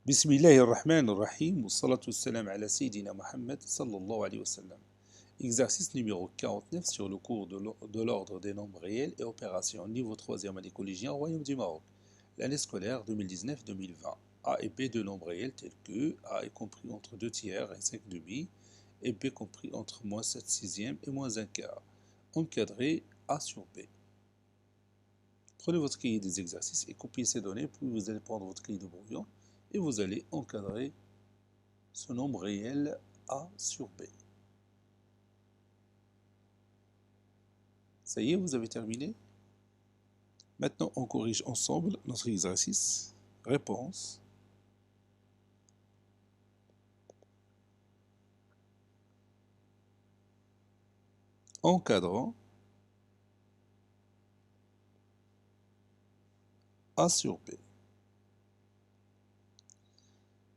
بسم الله الرحمن الرحيم والصلاة والسلام على سيدنا Mohammed sallallahu alayhi wa sallam. Exercice numéro 49 sur le cours de l'ordre des nombres réels et opérations niveau 3e année collégien au Royaume du Maroc. L'année scolaire 2019-2020. A et B de nombres réels tels que A est compris entre 2 tiers et 5 demi et B compris entre moins 7 sixièmes et moins 1 quart. Encadré A sur B. Prenez votre cahier des exercices et copiez ces données, puis vous allez prendre votre cahier de brouillon et vous allez encadrer ce nombre réel A sur B. Ça y est, vous avez terminé? Maintenant, on corrige ensemble notre exercice. Réponse. Encadrant A sur B.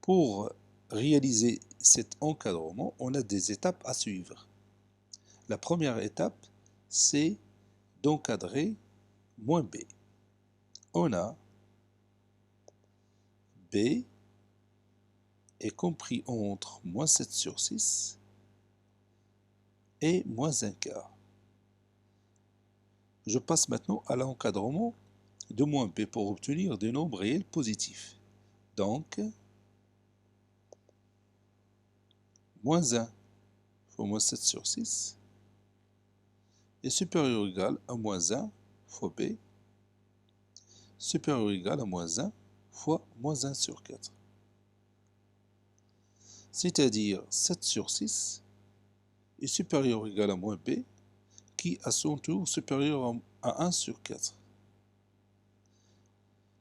Pour réaliser cet encadrement, on a des étapes à suivre. La première étape, c'est d'encadrer moins B. On a B est compris entre moins 7 sur 6 et moins 1 quart. Je passe maintenant à l'encadrement de moins B pour obtenir des nombres réels positifs. Donc, moins 1 fois moins 7 sur 6 est supérieur ou égal à moins 1 fois B supérieur ou égal à moins 1 fois moins 1 sur 4. C'est-à-dire 7 sur 6 est supérieur ou égal à moins B qui à son tour supérieur à 1 sur 4.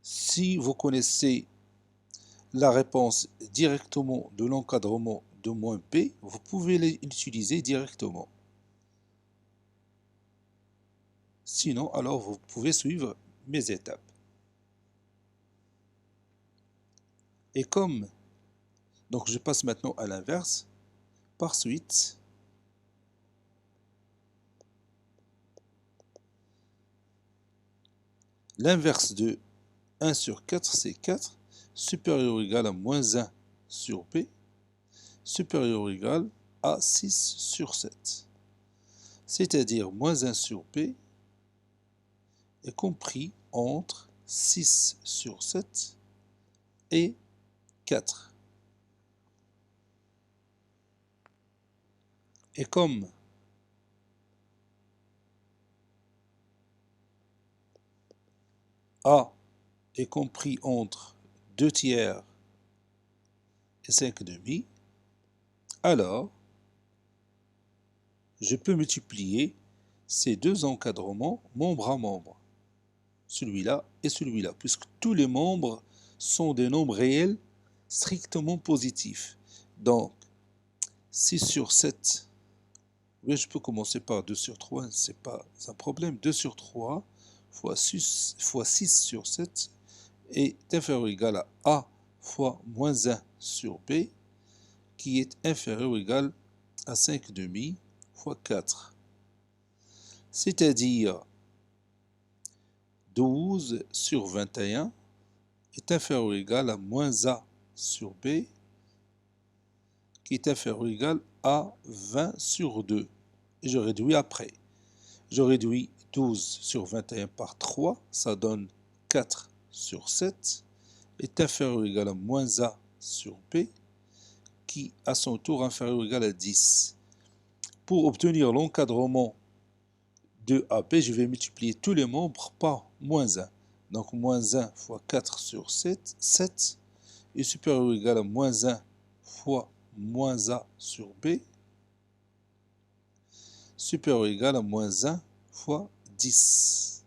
Si vous connaissez la réponse directement de l'encadrement de moins B, vous pouvez l'utiliser directement. Sinon, alors vous pouvez suivre mes étapes. Et donc je passe maintenant à l'inverse. Par suite, l'inverse de 1 sur 4, c'est 4, supérieur ou égal à moins 1 sur B, supérieur ou égal à 6 sur 7. C'est-à-dire moins 1 sur B est compris entre 6 sur 7 et 4. Et comme A est compris entre 2 tiers et 5 demi, alors je peux multiplier ces deux encadrements membre à membre, celui-là et celui-là, puisque tous les membres sont des nombres réels strictement positifs. Donc, 6 sur 7, oui, je peux commencer par 2 sur 3, ce n'est pas un problème. 2 sur 3 fois 6 sur 7 est inférieur ou égal à A fois moins 1 sur B, qui est inférieur ou égal à 5 demi fois 4. C'est-à-dire 12 sur 21 est inférieur ou égal à moins A sur B, qui est inférieur ou égal à 20 sur 2. Et je réduis après. Je réduis 12 sur 21 par 3, ça donne 4 sur 7, est inférieur ou égal à moins A sur B, qui à son tour inférieur ou égal à 10. Pour obtenir l'encadrement de AB, je vais multiplier tous les membres par moins 1. Donc moins 1 fois 4 sur 7, 7 est supérieur ou égal à moins 1 fois moins A sur B, supérieur ou égal à moins 1 fois 10.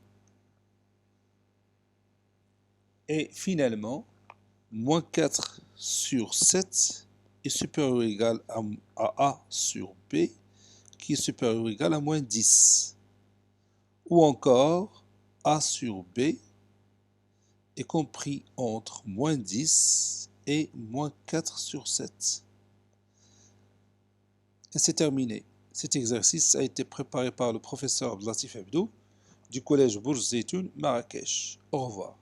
Et finalement, moins 4 sur 7 est supérieur ou égal à A sur B, qui est supérieur ou égal à moins 10. Ou encore, A sur B est compris entre moins 10 et moins 4 sur 7. Et c'est terminé. Cet exercice a été préparé par le professeur Abdelatif Abdou du collège Bourj Zeytoun, Marrakech. Au revoir.